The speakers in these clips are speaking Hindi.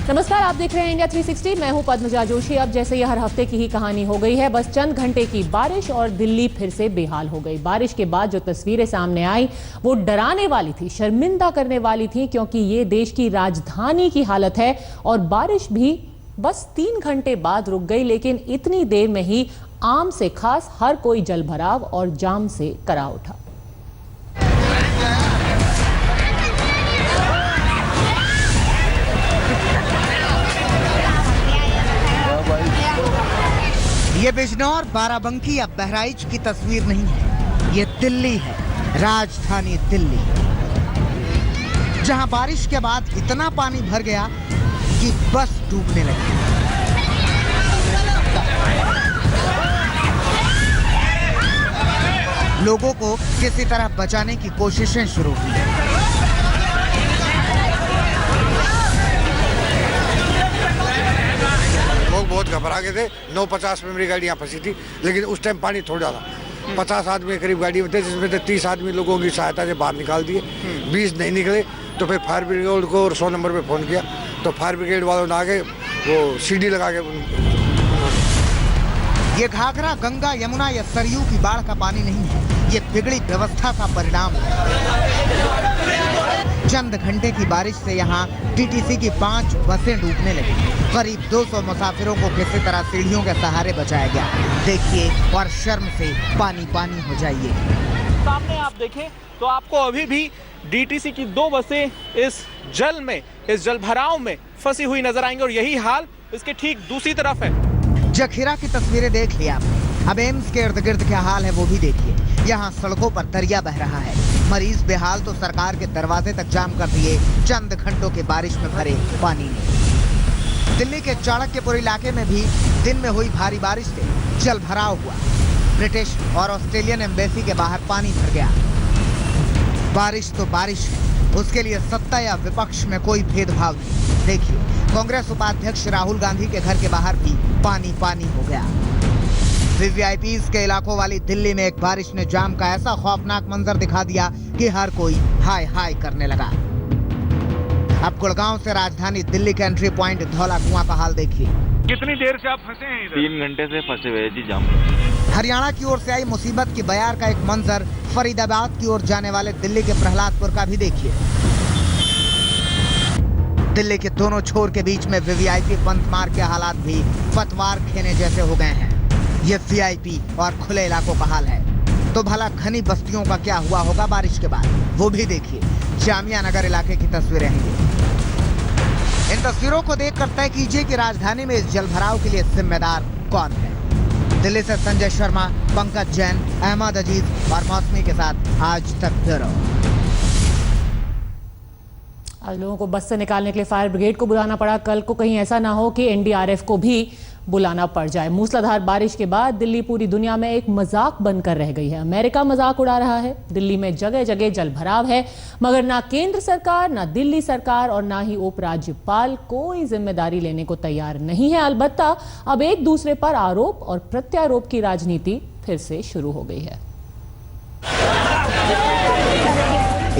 नमस्कार, आप देख रहे हैं इंडिया 360। मैं हूं पद्मजा जोशी। अब जैसे ये हर हफ्ते की ही कहानी हो गई है, बस चंद घंटे की बारिश और दिल्ली फिर से बेहाल हो गई। बारिश के बाद जो तस्वीरें सामने आई वो डराने वाली थी, शर्मिंदा करने वाली थी, क्योंकि ये देश की राजधानी की हालत है। और बारिश भी बस 3 घंटे बाद रुक गई, लेकिन इतनी देर में ही आम से खास हर कोई जलभराव और जाम से करा उठा। ये बिजनौर, बाराबंकी या बहराइच की तस्वीर नहीं है, ये दिल्ली है, राजधानी दिल्ली, जहां बारिश के बाद इतना पानी भर गया कि बस डूबने लगी। लोगों को किसी तरह बचाने की कोशिशें शुरू हुई। लोग बहुत घबरा गए थे। 9:50 में मेरी गाड़ी यहाँ फंसी थी, लेकिन उस टाइम पानी थोड़ा था। 50 आदमी करीब गाड़ी में थे, जिसमें से 30 आदमी लोगों की सहायता से बाहर निकाल दिए। 20 नहीं निकले तो फिर फायर ब्रिगेड को 100 नंबर पे फ़ोन किया, तो फायर ब्रिगेड वालों ने आके वो सीढ़ी लगा के। ये घाघरा, गंगा, यमुना या सरयू की बाढ़ का पानी नहीं है, ये बिगड़ी व्यवस्था का परिणाम है। चंद घंटे की बारिश से यहाँ टीटीसी की 5 बसें डूबने लगी। करीब 200 मुसाफिरों को किसी तरह सीढ़ियों के सहारे बचाया गया। देखिए और शर्म से पानी पानी हो जाइए। सामने आप देखें तो आपको अभी भी डीटीसी की 2 बसें इस जल में, इस जलभराव में फंसी हुई नजर आएंगी। और यही हाल इसके ठीक दूसरी तरफ है। जखीरा की तस्वीरें देख लिया आपने, अब एम्स के इर्द गिर्द क्या हाल है वो भी देखिए। यहाँ सड़कों पर दरिया बह रहा है, मरीज बेहाल तो सरकार के दरवाजे तक जाम कर दिए चंद घंटों की बारिश में भरे पानी ने। दिल्ली के चाणक्यपुर इलाके में भी दिन में हुई भारी बारिश से जल भराव हुआ। ब्रिटिश और ऑस्ट्रेलियन एम्बेसी के बाहर पानी भर गया। बारिश तो बारिश है, उसके लिए सत्ता या विपक्ष में कोई भेदभाव नहीं। देखिए, कांग्रेस उपाध्यक्ष राहुल गांधी के घर के बाहर भी पानी पानी हो गया। वीवीआईपीज़ के इलाकों वाली दिल्ली में एक बारिश ने जाम का ऐसा खौफनाक मंजर दिखा दिया कि हर कोई हाय हाय करने लगा। अब गुड़गांव से राजधानी दिल्ली के एंट्री पॉइंट धौला कुआं का हाल देखिए। कितनी देर से आप फंसे हैं इधर? 3 घंटे से फंसे हुए जी जाम। हरियाणा की ओर से आई मुसीबत की बयार का एक मंजर फरीदाबाद की ओर जाने वाले दिल्ली के प्रहलादपुर का भी देखिए। दिल्ली के दोनों छोर के बीच में वीवीआईपी पंथमार के हालात भी पतवार खेने जैसे हो गए हैं। ये वीआईपी और खुले इलाकों का हाल है, तो भला घनी बस्तियों का क्या हुआ होगा बारिश के बाद, वो भी देखिए। जामिया नगर इलाके की तस्वीरें हैं ये। इन तस्वीरों को देखकर तय कीजिए कि राजधानी में इस जलभराव के लिए जिम्मेदार कौन है। दिल्ली से संजय शर्मा, पंकज जैन, अहमद अजीज और मौसमी के साथ आज तक ब्यूरो। आज लोगों को बस से निकालने के लिए फायर ब्रिगेड को बुलाना पड़ा। कल को कहीं ऐसा ना हो कि एनडीआरएफ को भी बुलाना पड़ जाए। मूसलाधार बारिश के बाद दिल्ली पूरी दुनिया में एक मजाक बनकर रह गई है। अमेरिका मजाक उड़ा रहा है। दिल्ली में जगह जगह जलभराव है, मगर ना केंद्र सरकार, ना दिल्ली सरकार और ना ही उपराज्यपाल कोई जिम्मेदारी लेने को तैयार नहीं है। अलबत्ता अब एक दूसरे पर आरोप और प्रत्यारोप की राजनीति फिर से शुरू हो गई है।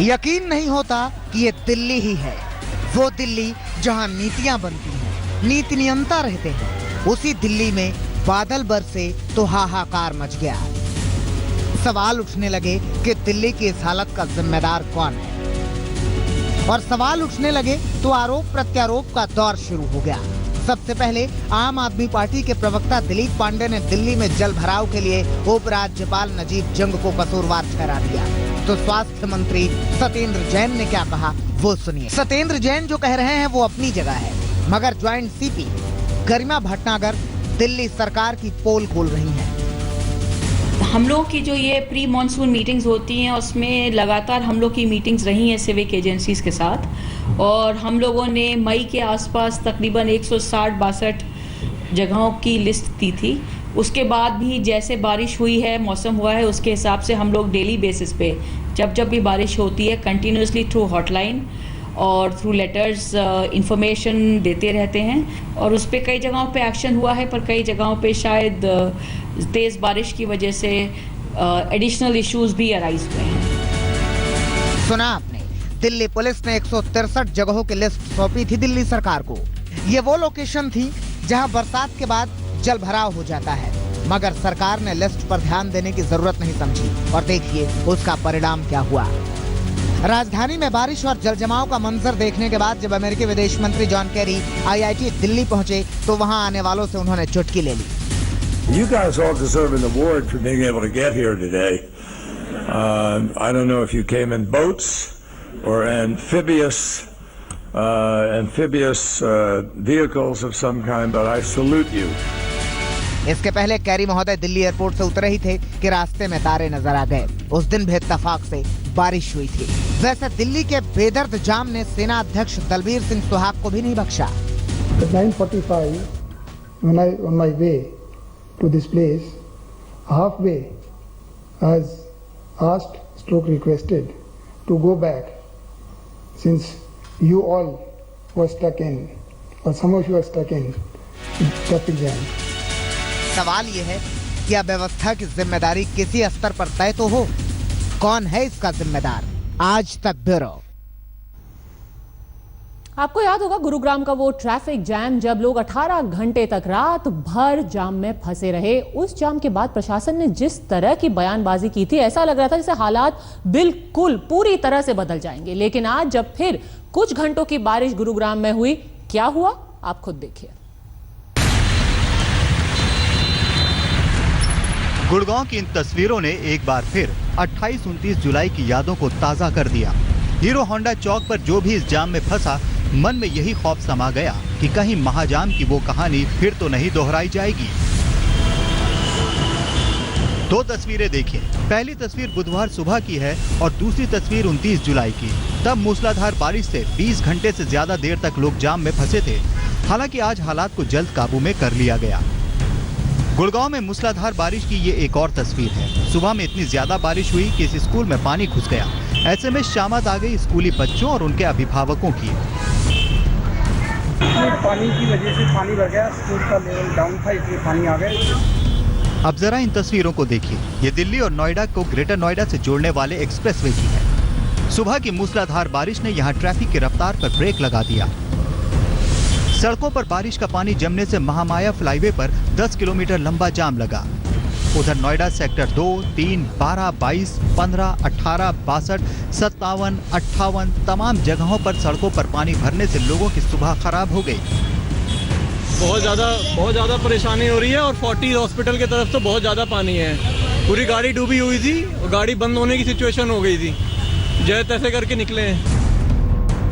यकीन नहीं होता कि ये दिल्ली ही है, वो दिल्ली जहां नीतियां बनती हैं, नीति नियंता रहते हैं। उसी दिल्ली में बादल बरसे तो हाहाकार मच गया। सवाल उठने लगे कि दिल्ली की इस हालत का जिम्मेदार कौन है, और सवाल उठने लगे तो आरोप प्रत्यारोप का दौर शुरू हो गया। सबसे पहले आम आदमी पार्टी के प्रवक्ता दिलीप पांडे ने दिल्ली में जल भराव के लिए उपराज्यपाल नजीब जंग को कसूरवार ठहरा दिया। तो स्वास्थ्य मंत्री सत्येंद्र जैन ने क्या कहा वो सुनिए। सत्येंद्र जैन जो कह रहे हैं वो अपनी जगह है, मगर ज्वाइंट सीपी गरिमा भटनागर दिल्ली सरकार की पोल खोल रही हैं। हम लोग की जो ये प्री मॉनसून मीटिंग्स होती हैं उसमें लगातार हम लोग की मीटिंग्स रही हैं सिविक एजेंसीज के साथ, और हम लोगों ने मई के आसपास तकरीबन 160-62 जगहों की लिस्ट दी थी। उसके बाद भी जैसे बारिश हुई है, मौसम हुआ है, उसके हिसाब से हम लोग डेली बेसिस पे जब भी बारिश होती है कंटिन्यूसली थ्रू हॉटलाइन और थ्रू लेटर्स इंफॉर्मेशन देते रहते हैं। और उस पर कई जगहों पे एक्शन हुआ है, पर कई जगहों पे शायद तेज़ बारिश की वजह से एडिशनल इश्यूज भी अराइज हुए हैं। सुना आपने, दिल्ली पुलिस ने 163 जगहों की लिस्ट सौंपी थी दिल्ली सरकार को। ये वो लोकेशन थी जहां बरसात के बाद जल भराव हो जाता है, मगर सरकार ने लिस्ट पर ध्यान देने की जरूरत नहीं समझी और देखिए उसका परिणाम क्या हुआ। राजधानी में बारिश और जलजमाव का मंजर देखने के बाद जब अमेरिकी विदेश मंत्री जॉन केरी IIT दिल्ली पहुंचे तो वहां आने वालों से उन्होंने चुटकी ले ली। You guys all deserve an award for being able to get here today. I don't know if you came in boats or amphibious vehicles of some kind, but I salute you. इसके पहले कैरी महोदय दिल्ली एयरपोर्ट से उतरे ही थे कि रास्ते में तारे नजर आ गए। उस दिन भी इत्तेफाक से बारिश हुई थी। वैसे दिल्ली के बेदर्द जाम ने सेना अध्यक्ष दलबीर सिंह सुहाग को भी नहीं बख्शा। At 9:45, when I on my way to this place, halfway, I was asked/requested to go back, since you all were stuck in, or some of you are stuck in traffic jam. सवाल ये है कि अव्यवस्था की जिम्मेदारी किसी स्तर पर तय तो हो, कौन है इसका जिम्मेदार? आज तक ब्यूरो। आपको याद होगा गुरुग्राम का वो ट्रैफिक जैम, जब लोग 18 घंटे तक रात भर जाम में फंसे रहे। उस जाम के बाद प्रशासन ने जिस तरह की बयानबाजी की थी, ऐसा लग रहा था जैसे हालात बिल्कुल पूरी तरह से बदल जाएंगे। लेकिन आज जब फिर कुछ घंटों की बारिश गुरुग्राम में हुई, क्या हुआ आप खुद देखिए। गुड़गांव की इन तस्वीरों ने एक बार फिर 28-29 जुलाई की यादों को ताजा कर दिया। हीरो होंडा चौक पर जो भी इस जाम में फंसा, मन में यही खौफ समा गया कि कहीं महाजाम की वो कहानी फिर तो नहीं दोहराई जाएगी। दो तस्वीरें देखिए। पहली तस्वीर बुधवार सुबह की है और दूसरी तस्वीर 29 जुलाई की। तब मूसलाधार बारिश से 20 घंटे से ज्यादा देर तक लोग जाम में फंसे थे। हालांकि आज हालात को जल्द काबू में कर लिया गया। गुड़गांव में मूसलाधार बारिश की ये एक और तस्वीर है। सुबह में इतनी ज्यादा बारिश हुई कि इस स्कूल में पानी घुस गया। ऐसे में शामत आ गई स्कूली बच्चों और उनके अभिभावकों की। पानी की वजह से पानी भर गया, स्कूल का लेवल डाउन था, इसलिए पानी आ गया। अब जरा इन तस्वीरों को देखिए। ये दिल्ली और नोएडा को ग्रेटर नोएडा से जोड़ने वाले एक्सप्रेसवे की है। सुबह की मूसलाधार बारिश ने यहाँ ट्रैफिक की रफ्तार पर ब्रेक लगा दिया। सड़कों पर बारिश का पानी जमने से महामाया फ्लाईवे पर 10 किलोमीटर लंबा जाम लगा। उधर नोएडा सेक्टर 2, 3, 12, 22, 15, 18, 62, 57, 58 तमाम जगहों पर सड़कों पर पानी भरने से लोगों की सुबह खराब हो गई। बहुत ज़्यादा परेशानी हो रही है और 40 हॉस्पिटल की तरफ तो बहुत ज़्यादा पानी है। पूरी गाड़ी डूबी हुई थी और गाड़ी बंद होने की सिचुएशन हो गई थी। जैसे तैसे करके निकले हैं।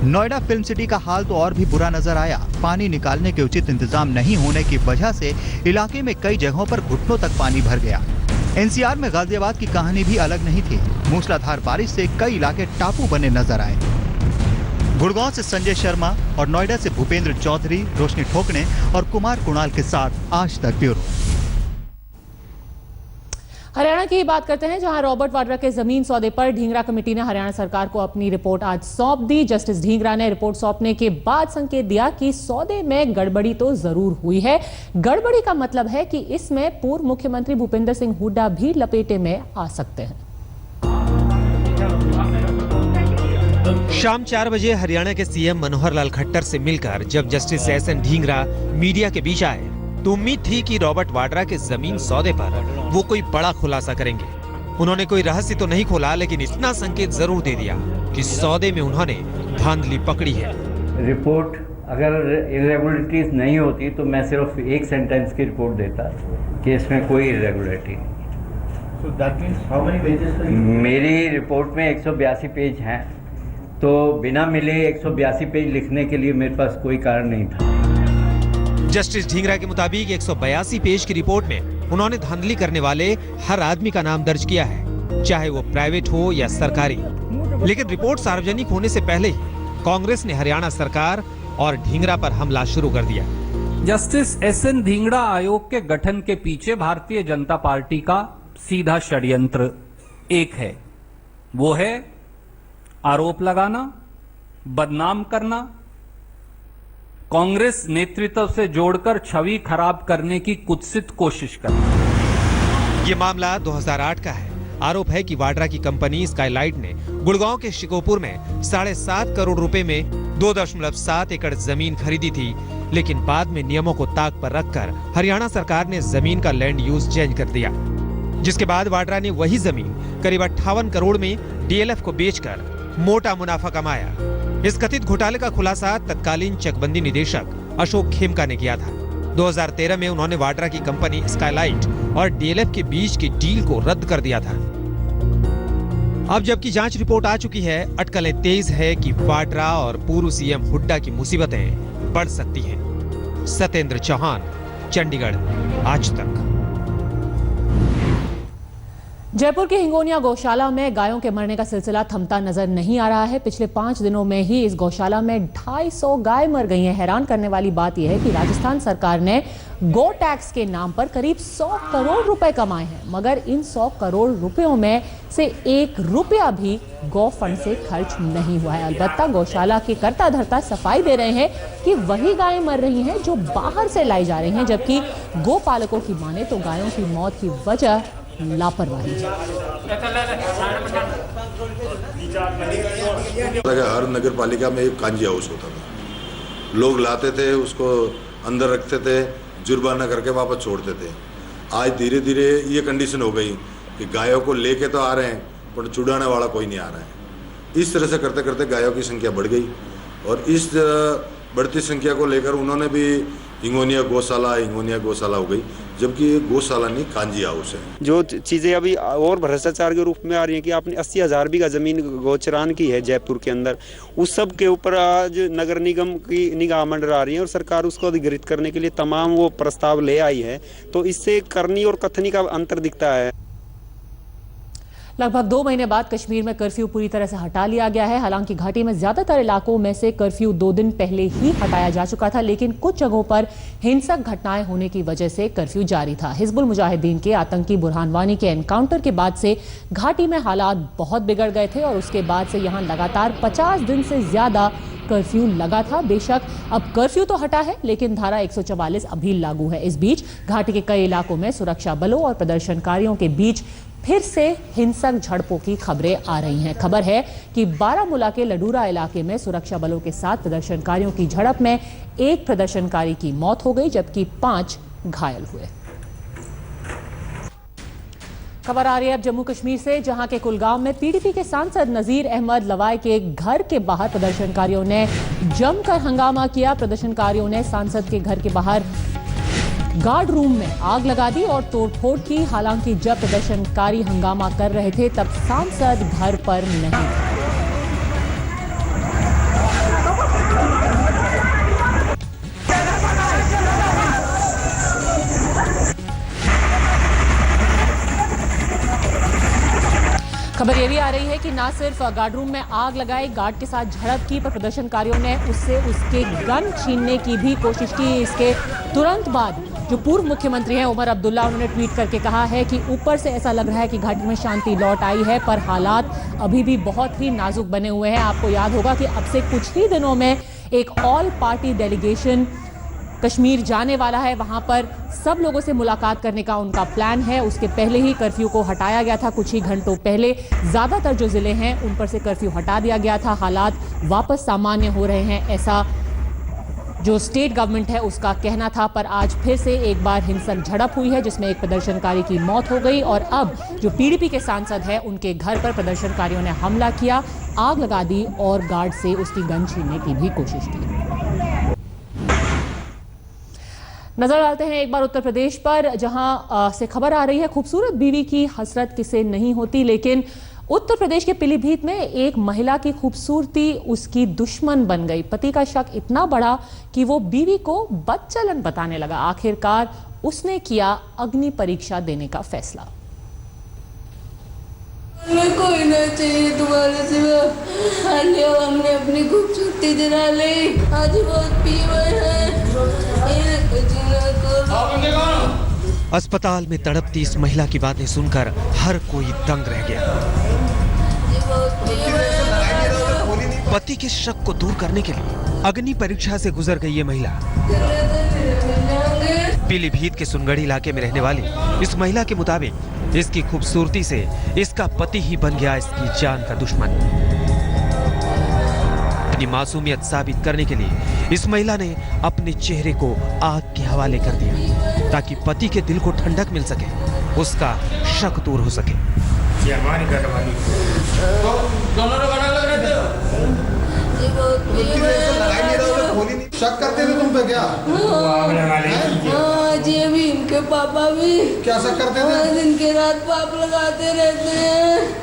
नोएडा फिल्म सिटी का हाल तो और भी बुरा नजर आया। पानी निकालने के उचित इंतजाम नहीं होने की वजह से इलाके में कई जगहों पर घुटनों तक पानी भर गया। NCR में गाजियाबाद की कहानी भी अलग नहीं थी। मूसलाधार बारिश से कई इलाके टापू बने नजर आए। गुड़गांव से संजय शर्मा और नोएडा से भूपेंद्र चौधरी, रोशनी ठोकने और कुमार कुणाल के साथ आज तक ब्यूरो। हरियाणा की बात करते हैं, जहां रॉबर्ट वाड्रा के जमीन सौदे पर ढींगरा कमेटी ने हरियाणा सरकार को अपनी रिपोर्ट आज सौंप दी। जस्टिस ढींगरा ने रिपोर्ट सौंपने के बाद संकेत दिया कि सौदे में गड़बड़ी तो जरूर हुई है। गड़बड़ी का मतलब है कि इसमें पूर्व मुख्यमंत्री भूपेंद्र सिंह हुड्डा भी लपेटे में आ सकते हैं। शाम 4 बजे हरियाणा के CM मनोहर लाल खट्टर से मिलकर जब जस्टिस SN ढींगरा मीडिया के बीच आए तो उम्मीद थी कि रॉबर्ट वाड्रा के जमीन सौदे पर वो कोई बड़ा खुलासा करेंगे। उन्होंने कोई रहस्य तो नहीं खोला, लेकिन इतना संकेत जरूर दे दिया कि सौदे में उन्होंने धांधली पकड़ी है। रिपोर्ट अगर इरेगुलरिटीज नहीं होती तो मैं सिर्फ एक सेंटेंस की रिपोर्ट देता कि इसमें कोई इरेगुलरिटी नहीं। So that means how many pages? मेरी रिपोर्ट में 182 पेज हैं, तो बिना मिले 182 पेज लिखने के लिए मेरे पास कोई कारण नहीं था। जस्टिस ढींगरा के मुताबिक 182 पेज की रिपोर्ट में उन्होंने धांधली करने वाले हर आदमी का नाम दर्ज किया है, चाहे वो प्राइवेट हो या सरकारी। लेकिन रिपोर्ट सार्वजनिक होने से पहले ही कांग्रेस ने हरियाणा सरकार और ढींगरा पर हमला शुरू कर दिया। जस्टिस SN ढींगरा आयोग के गठन के पीछे भारतीय जनता पार्टी का सीधा षड्यंत्र एक है, वो है आरोप लगाना, बदनाम करना, कांग्रेस नेतृत्व से जोड़कर छवि खराब करने की कुत्सित कोशिश करना। ये मामला 2008 का है। आरोप है कि वाड्रा की कंपनी स्काईलाइट ने गुड़गांव के शिकोपुर में 7.5 करोड़ रुपए में 2.7 एकड़ जमीन खरीदी थी, लेकिन बाद में नियमों को ताक पर रखकर हरियाणा सरकार ने जमीन का लैंड यूज चेंज कर दिया, जिसके बाद वाड्रा ने वही जमीन करीब 58 करोड़ में डीएलएफ को बेचकर मोटा मुनाफा कमाया। इस कथित घोटाले का खुलासा तत्कालीन चकबंदी निदेशक अशोक खेमका ने किया था। 2013 में उन्होंने वाड्रा की कंपनी स्काईलाइट और डीएलएफ के बीच की डील को रद्द कर दिया था। अब जबकि जांच रिपोर्ट आ चुकी है, अटकलें तेज है कि वाड्रा और पूर्व सीएम हुड्डा की मुसीबतें बढ़ सकती हैं। सत्येंद्र चौहान, चंडीगढ़, आज तक। जयपुर के हिंगोनिया गौशाला में गायों के मरने का सिलसिला थमता नजर नहीं आ रहा है। पिछले 5 दिनों में ही इस गौशाला में 250 गाय मर गई हैं। हैरान करने वाली बात यह है कि राजस्थान सरकार ने गो टैक्स के नाम पर करीब 100 करोड़ रुपए कमाए हैं, मगर इन 100 करोड़ रुपयों में से 1 रुपया भी गौ फंड से खर्च नहीं हुआ है। अलबत्ता गौशाला के कर्ता धर्ता सफाई दे रहे हैं कि वही गायें मर रही हैं जो बाहर से लाई जा रही हैं, जबकि गो पालकों की माने तो गायों की मौत की वजह लापरवाही है। हर नगर पालिका में एक कांजी हाउस होता था, लोग लाते थे, उसको अंदर रखते थे, जुर्माना करके वापस छोड़ते थे। आज धीरे धीरे ये कंडीशन हो गई कि गायों को लेके तो आ रहे हैं पर छुड़ाने वाला कोई नहीं आ रहा है। इस तरह से करते करते गायों की संख्या बढ़ गई और इस बढ़ती संख्या को लेकर उन्होंने भी हिंगोनिया गौशाला हो गई, जबकि ये गौशाला नहीं कांजी हाउस है। जो चीज़ें अभी और भ्रष्टाचार के रूप में आ रही हैं कि आपने 80,000 बीघा जमीन गौचरान की है जयपुर के अंदर, उस सब के ऊपर आज नगर निगम की निगाह मंडरा रही है और सरकार उसको अधिग्रहित करने के लिए तमाम वो प्रस्ताव ले आई है। तो इससे करनी और कथनी का अंतर दिखता है। लगभग 2 महीने बाद कश्मीर में कर्फ्यू पूरी तरह से हटा लिया गया है। हालांकि घाटी में ज्यादातर इलाकों में से कर्फ्यू 2 दिन पहले ही हटाया जा चुका था, लेकिन कुछ जगहों पर हिंसक घटनाएं होने की वजह से कर्फ्यू जारी था। हिजबुल मुजाहिदीन के आतंकी बुरहान वानी के एनकाउंटर के बाद से घाटी में हालात बहुत बिगड़ गए थे और उसके बाद से यहां लगातार 50 दिन से ज्यादा कर्फ्यू लगा था। बेशक अब कर्फ्यू तो हटा है, लेकिन धारा 144 अभी लागू है। इस बीच घाटी के कई इलाकों में सुरक्षा बलों और प्रदर्शनकारियों के बीच फिर से हिंसक झड़पों की खबरें आ रही हैं। खबर है कि बारामूला के लडूरा इलाके में सुरक्षा बलों के साथ प्रदर्शनकारियों की झड़प में 1 प्रदर्शनकारी की मौत हो गई, जबकि 5 घायल हुए। खबर आ रही है अब जम्मू कश्मीर से, जहां के कुलगांव में पीडीपी के सांसद नजीर अहमद लवाई के घर के बाहर प्रदर्शनकारियों ने जमकर हंगामा किया। प्रदर्शनकारियों ने सांसद के घर के बाहर गार्ड रूम में आग लगा दी और तोड़फोड़ की। हालांकि जब प्रदर्शनकारी हंगामा कर रहे थे तब सांसद घर पर नहीं थे। खबर ये भी आ रही है कि ना सिर्फ गार्ड रूम में आग लगाई, गार्ड के साथ झड़प की, पर प्रदर्शनकारियों ने उससे उसके गन छीनने की भी कोशिश की। इसके तुरंत बाद जो पूर्व मुख्यमंत्री हैं उमर अब्दुल्ला, उन्होंने ट्वीट करके कहा है कि ऊपर से ऐसा लग रहा है कि घाटी में शांति लौट आई है, पर हालात अभी भी बहुत ही नाजुक बने हुए हैं। आपको याद होगा कि अब से कुछ ही दिनों में एक ऑल पार्टी डेलीगेशन कश्मीर जाने वाला है। वहां पर सब लोगों से मुलाकात करने का उनका प्लान है। उसके पहले ही कर्फ्यू को हटाया गया था। कुछ ही घंटों पहले ज्यादातर जो जिले हैं उन पर से कर्फ्यू हटा दिया गया था। हालात वापस सामान्य हो रहे हैं, ऐसा जो स्टेट गवर्नमेंट है उसका कहना था। पर आज फिर से एक बार हिंसक झड़प हुई है, जिसमें एक प्रदर्शनकारी की मौत हो गई और अब जो पीडीपी के सांसद है उनके घर पर प्रदर्शनकारियों ने हमला किया, आग लगा दी और गार्ड से उसकी गन छीनने की भी कोशिश की। नजर डालते हैं एक बार उत्तर प्रदेश पर, जहां से खबर आ रही है खूबसूरत बीवी की हसरत किसे नहीं होती, लेकिन उत्तर प्रदेश के पीलीभीत में एक महिला की खूबसूरती उसकी दुश्मन बन गई। पति का शक इतना बढ़ा कि वो बीवी को बदचलन बताने लगा। आखिरकार उसने किया अग्नि परीक्षा देने का फैसला। हमें कोई ना चाहिए तुम्हारे सिवा, हमने अपनी खूबसूरती जरा ली, आज बहुत पी हुए हैं। अस्पताल में तड़पती इस महिला की बातें सुनकर हर कोई दंग रह गया। पति के शक को दूर करने के लिए अग्नि परीक्षा से गुजर गई ये महिला। पीलीभीत के सुनगढ़ी इलाके में रहने वाली इस महिला के मुताबिक इसकी खूबसूरती से इसका पति ही बन गया इसकी जान का दुश्मन। अपनी मासूमियत साबित करने के लिए इस महिला ने अपने चेहरे को आग के हवाले कर दिया ताकि पति के दिल को ठंडक मिल सके, उसका शक दूर हो सके। ये हमारी घरवाली शक करते थे तुम पे क्या? हाँ जी, अभी इनके पापा भी क्या शक करते थे? दिन के रात पाप लगाते रहते हैं।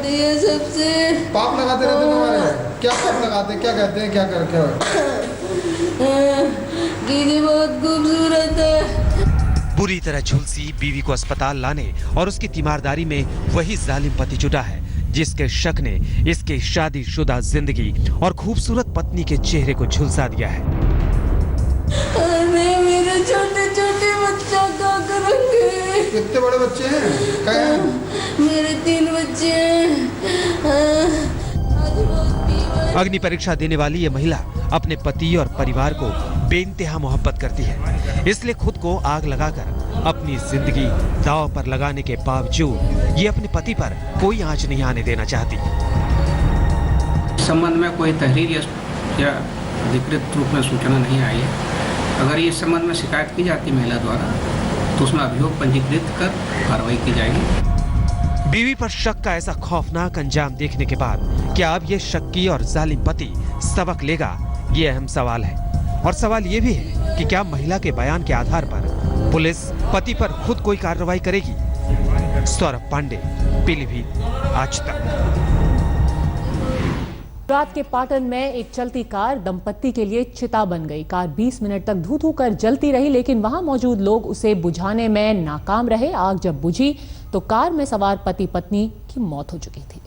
ये सबसे पाप लगाते रहते तुम्हारे? क्या पाप लगाते, क्या कहते हैं, क्या कर क्या? दीदी बहुत खूबसूरत है। बुरी तरह झुलसी बीवी को अस्पताल लाने और उसकी तीमारदारी में वही जालिम पति जुटा है जिसके शक ने इसके शादीशुदा जिंदगी और खूबसूरत पत्नी के चेहरे को झुलसा दिया है। अरे मेरे छोटे छोटे बच्चा क्या करेंगे? कितने बड़े बच्चे हैं? क्या हैं? मेरे 3 बच्चे हैं। अग्नि परीक्षा देने वाली ये महिला अपने पति और परिवार को बेइंतहा मोहब्बत करती है, इसलिए खुद को आग लगाकर अपनी जिंदगी दांव पर लगाने के बावजूद ये अपने पति पर कोई आंच नहीं आने देना चाहती। संबंध में कोई तहरीर या अधिकृत रूप में सूचना नहीं आई है। अगर ये संबंध में शिकायत की जाती महिला द्वारा तो उसमें अभियोग पंजीकृत कर कार्रवाई की जाएगी। बीवी पर शक का ऐसा खौफनाक अंजाम देखने के बाद क्या अब ये शक्की और जालिम पति सबक लेगा? ये अहम सवाल है। और सवाल ये भी है कि क्या महिला के बयान के आधार पर पुलिस पति पर खुद कोई कार्रवाई करेगी? सौरभ पांडे, पीलीभीत, आज तक। रात के पाटन में एक चलती कार दंपत्ति के लिए चिता बन गई। कार 20 मिनट तक धू धू कर जलती रही, लेकिन वहां मौजूद लोग उसे बुझाने में नाकाम रहे। आग जब बुझी तो कार में सवार पति पत्नी की मौत हो चुकी थी।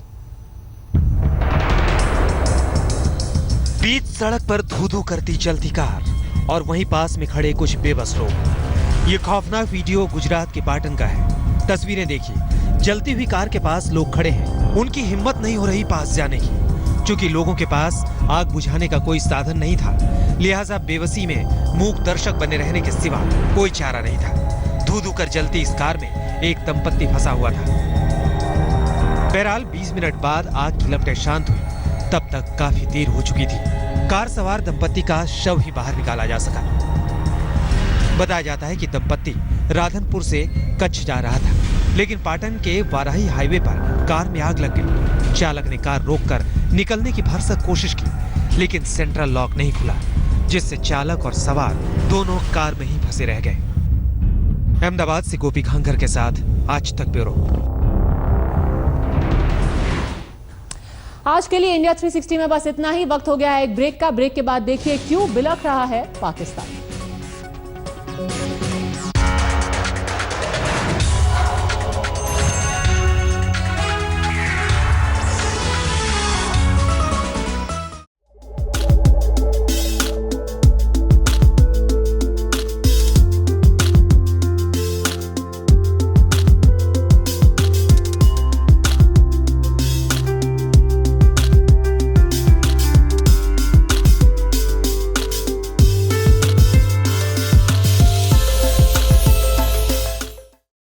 बीच सड़क पर धू धू करती चलती कार और वहीं पास में खड़े कुछ बेबस लोग। ये खौफनाक वीडियो गुजरात के पाटन का है। तस्वीरें देखिए, जलती हुई कार के पास लोग खड़े हैं। उनकी हिम्मत नहीं हो रही पास जाने की, क्योंकि लोगों के पास आग बुझाने का कोई साधन नहीं था। लिहाजा बेबसी में मूक दर्शक बने रहने के सिवा कोई चारा नहीं था। धू धू कर जलती इस कार में एक दंपत्ति फंसा हुआ था। बहरहाल 20 मिनट बाद आग की लपटें शांत हुई, तब तक काफी देर हो चुकी थी। कार सवार दंपत्ति का शव ही बाहर निकाला जा सका। बताया जाता है कि दंपत्ति राधनपुर से कच्छ जा रहा था, लेकिन पाटन के वाराही हाईवे पर कार में आग लग गई। चालक ने कार रोककर निकलने की भरसक कोशिश की, लेकिन सेंट्रल लॉक नहीं खुला, जिससे चालक और सवार दोनों कार में ही फंसे रह गए। अहमदाबाद से गोपी घांगर के साथ आज तक ब्यूरो। आज के लिए इंडिया 360 में बस इतना ही। वक्त हो गया है एक ब्रेक का। ब्रेक के बाद देखिए क्यों बिलख रहा है पाकिस्तान।